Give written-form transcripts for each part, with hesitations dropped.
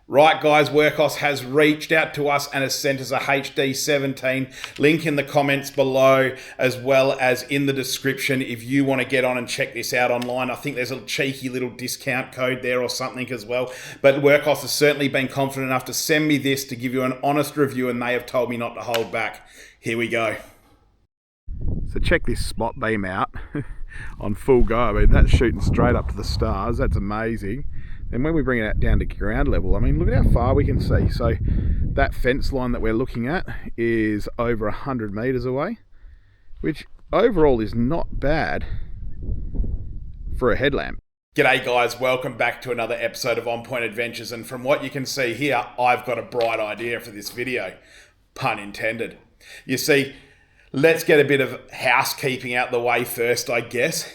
Right guys, Wurkkos has reached out to us and has sent us a HD17. Link in the comments below as well as in the description if you want to get on and check this out online. I think there's a cheeky little discount code there or something as well. But Wurkkos has certainly been confident enough to send me this to give you an honest review, and they have told me not to hold back. Here we go. So check this spot beam out on full go. I mean, that's shooting straight up to the stars. That's amazing. And when we bring it down to ground level, I mean, look at how far we can see. So that fence line that we're looking at is over 100 meters away, which overall is not bad for a headlamp. G'day guys, welcome back to another episode of On Point Adventures. And from what you can see here, I've got a bright idea for this video, pun intended. You see, let's get a bit of housekeeping out the way first, I guess.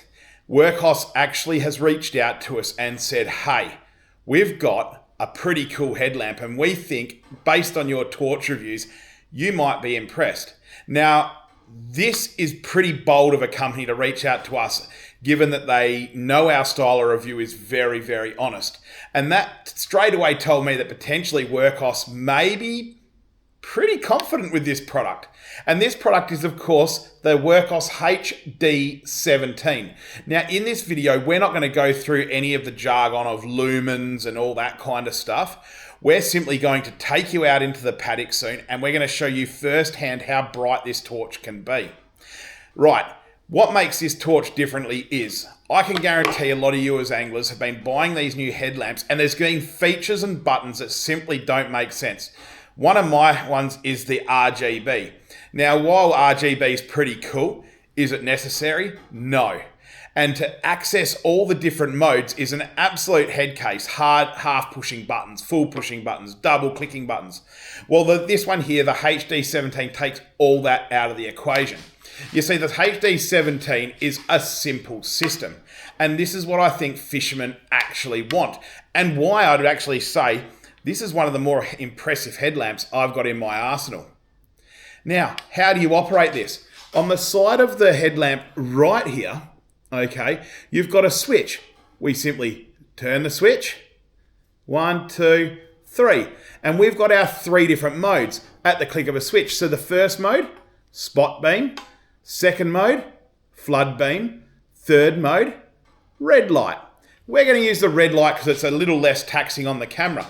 Wurkkos actually has reached out to us and said, hey, we've got a pretty cool headlamp and we think, based on your torch reviews, you might be impressed. Now, this is pretty bold of a company to reach out to us, given that they know our style of review is very, very honest. And that straight away told me that potentially Wurkkos may be pretty confident with this product. And this product is, of course, the Wurkkos HD17. Now, in this video, we're not going to go through any of the jargon of lumens and all that kind of stuff. We're simply going to take you out into the paddock soon, and we're going to show you firsthand how bright this torch can be. Right, what makes this torch differently is, I can guarantee a lot of you as anglers have been buying these new headlamps, and there's been features and buttons that simply don't make sense. One of my ones is the RGB. Now, while RGB is pretty cool, is it necessary? No. And to access all the different modes is an absolute head case. Hard half pushing buttons, full pushing buttons, double clicking buttons. Well, this one here, the HD17, takes all that out of the equation. You see, the HD17 is a simple system. And this is what I think fishermen actually want. And why I'd actually say this is one of the more impressive headlamps I've got in my arsenal. Now, how do you operate this? On the side of the headlamp right here, okay, you've got a switch. We simply turn the switch. 1, 2, 3. And we've got our 3 different modes at the click of a switch. So the first mode, spot beam. Second mode, flood beam. Third mode, red light. We're going to use the red light because it's a little less taxing on the camera.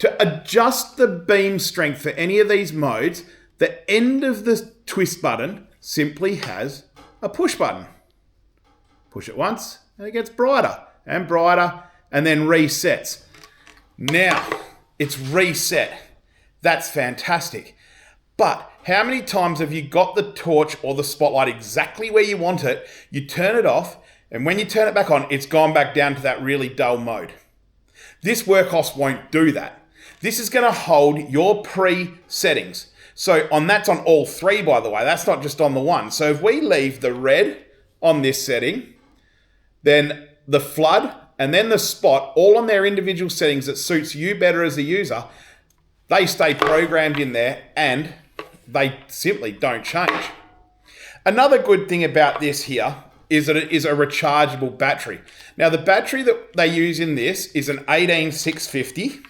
To adjust the beam strength for any of these modes, the end of the twist button simply has a push button. Push it once and it gets brighter and brighter and then resets. Now it's reset. That's fantastic. But how many times have you got the torch or the spotlight exactly where you want it, you turn it off, and when you turn it back on, it's gone back down to that really dull mode? This Wurkkos won't do that. This is going to hold your pre-settings. So that's on all 3, by the way. That's not just on the one. So if we leave the red on this setting, then the flood and then the spot, all on their individual settings that suits you better as a user, they stay programmed in there and they simply don't change. Another good thing about this here is that it is a rechargeable battery. Now, the battery that they use in this is an 18650.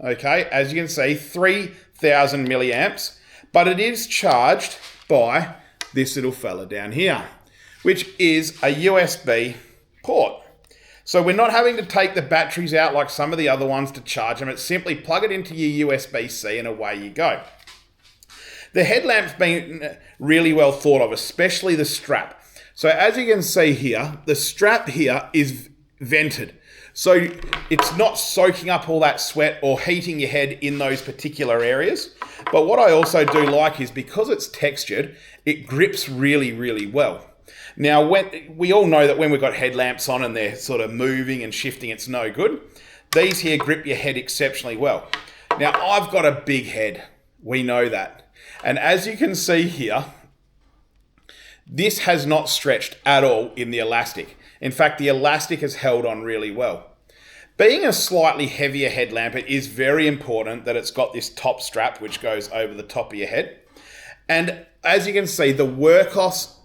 Okay, as you can see, 3,000 milliamps, but it is charged by this little fella down here, which is a USB port. So we're not having to take the batteries out like some of the other ones to charge them. It's simply plug it into your USB-C and away you go. The headlamp's been really well thought of, especially the strap. So as you can see here, the strap here is vented. So it's not soaking up all that sweat or heating your head in those particular areas. But what I also do like is because it's textured, it grips really, really well. Now, we all know that when we've got headlamps on and they're sort of moving and shifting, it's no good. These here grip your head exceptionally well. Now, I've got a big head. We know that. And as you can see here, this has not stretched at all in the elastic. In fact, the elastic has held on really well. Being a slightly heavier headlamp, it is very important that it's got this top strap which goes over the top of your head. And as you can see, the Wurkkos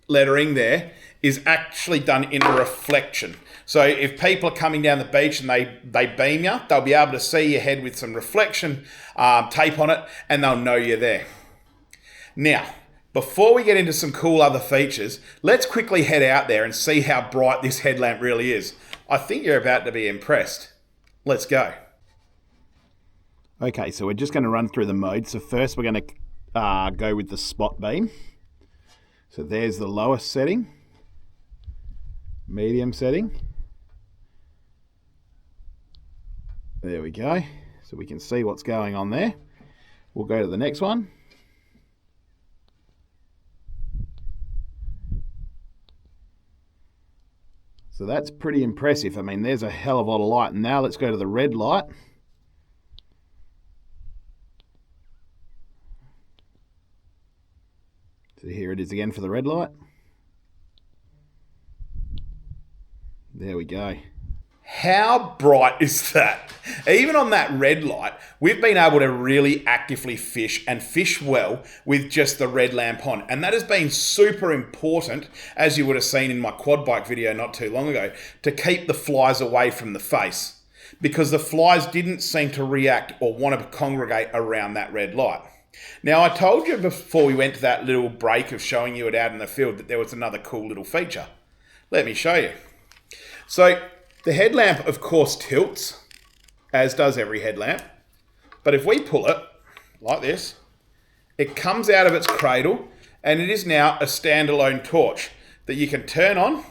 lettering there is actually done in a reflection. So if people are coming down the beach and they beam you, they'll be able to see your head with some reflection tape on it, and they'll know you're there. Now, before we get into some cool other features, let's quickly head out there and see how bright this headlamp really is. I think you're about to be impressed. Let's go. Okay, so we're just going to run through the modes. So first we're going to go with the spot beam. So there's the lowest setting, medium setting. There we go. So we can see what's going on there. We'll go to the next one. So that's pretty impressive. I mean, there's a hell of a lot of light. And now let's go to the red light. So here it is again for the red light. There we go. How bright is that? Even on that red light, we've been able to really actively fish and fish well with just the red lamp on. And that has been super important, as you would have seen in my quad bike video not too long ago, to keep the flies away from the face, because the flies didn't seem to react or want to congregate around that red light. Now, I told you before we went to that little break of showing you it out in the field that there was another cool little feature. Let me show you. So the headlamp, of course, tilts, as does every headlamp. But if we pull it like this, it comes out of its cradle, and it is now a standalone torch that you can turn on,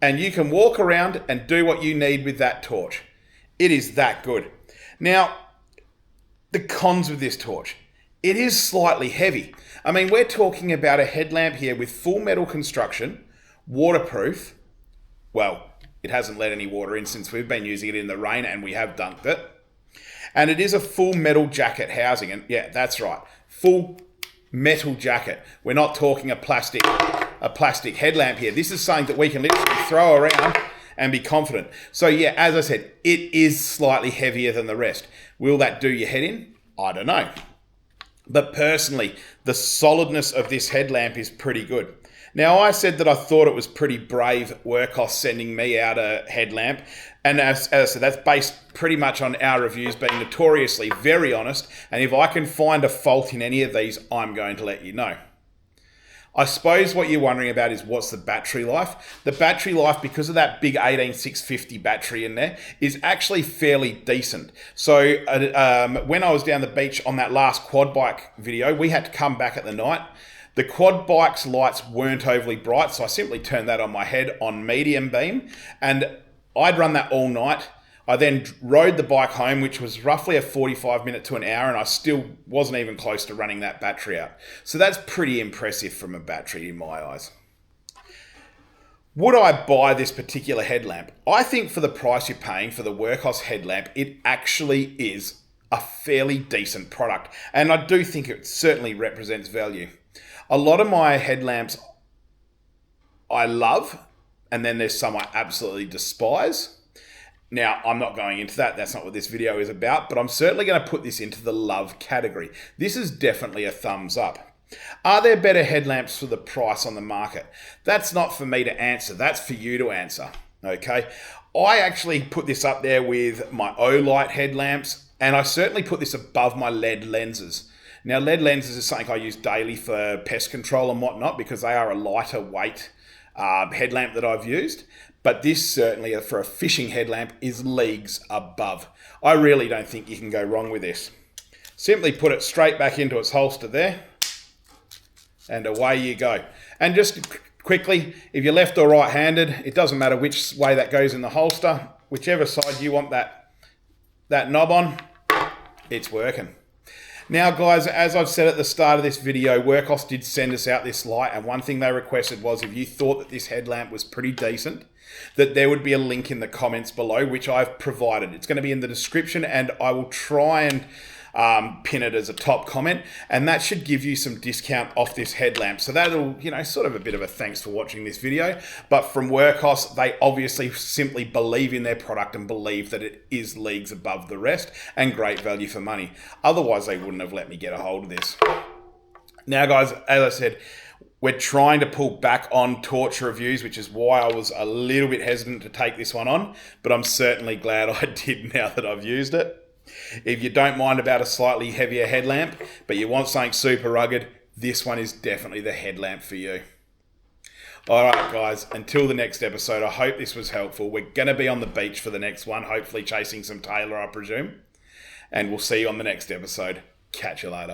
and you can walk around and do what you need with that torch. It is that good. Now, the cons with this torch: it is slightly heavy. I mean, we're talking about a headlamp here with full metal construction, waterproof. Well, it hasn't let any water in since we've been using it in the rain, and we have dunked it. And it is a full metal jacket housing. And yeah, that's right, full metal jacket. We're not talking a plastic headlamp here. This is something that we can literally throw around and be confident. So yeah, as I said, it is slightly heavier than the rest. Will that do your head in? I don't know. But personally, the solidness of this headlamp is pretty good. Now, I said that I thought it was pretty brave Wurkkos sending me out a headlamp. And as I said, that's based pretty much on our reviews being notoriously very honest. And if I can find a fault in any of these, I'm going to let you know. I suppose what you're wondering about is what's the battery life. The battery life, because of that big 18650 battery in there, is actually fairly decent. So when I was down the beach on that last quad bike video, we had to come back at the night. The quad bike's lights weren't overly bright, so I simply turned that on my head on medium beam, and I'd run that all night. I then rode the bike home, which was roughly a 45-minute to an hour, and I still wasn't even close to running that battery out. So that's pretty impressive from a battery in my eyes. Would I buy this particular headlamp? I think for the price you're paying for the Wurkkos headlamp, it actually is a fairly decent product, and I do think it certainly represents value. A lot of my headlamps I love, and then there's some I absolutely despise. Now, I'm not going into that. That's not what this video is about, but I'm certainly going to put this into the love category. This is definitely a thumbs up. Are there better headlamps for the price on the market? That's not for me to answer. That's for you to answer, okay? I actually put this up there with my Olight headlamps, and I certainly put this above my LED lenses. Now, LED lenses is something I use daily for pest control and whatnot because they are a lighter weight headlamp that I've used. But this certainly, for a fishing headlamp, is leagues above. I really don't think you can go wrong with this. Simply put it straight back into its holster there, and away you go. And just quickly, if you're left or right-handed, it doesn't matter which way that goes in the holster. Whichever side you want that knob on, it's working. Now, guys, as I've said at the start of this video, Wurkkos did send us out this light, and one thing they requested was if you thought that this headlamp was pretty decent, that there would be a link in the comments below, which I've provided. It's going to be in the description, and I will try and pin it as a top comment, and that should give you some discount off this headlamp. So that'll, sort of a bit of a thanks for watching this video. But from Wurkkos, they obviously simply believe in their product and believe that it is leagues above the rest and great value for money. Otherwise, they wouldn't have let me get a hold of this. Now, guys, as I said, We're trying to pull back on torch reviews, which is why I was a little bit hesitant to take this one on, but I'm certainly glad I did now that I've used it. If you don't mind about a slightly heavier headlamp, but you want something super rugged, this one is definitely the headlamp for you. Alright guys, until the next episode, I hope this was helpful. We're going to be on the beach for the next one, hopefully chasing some tailor, I presume. And we'll see you on the next episode. Catch you later.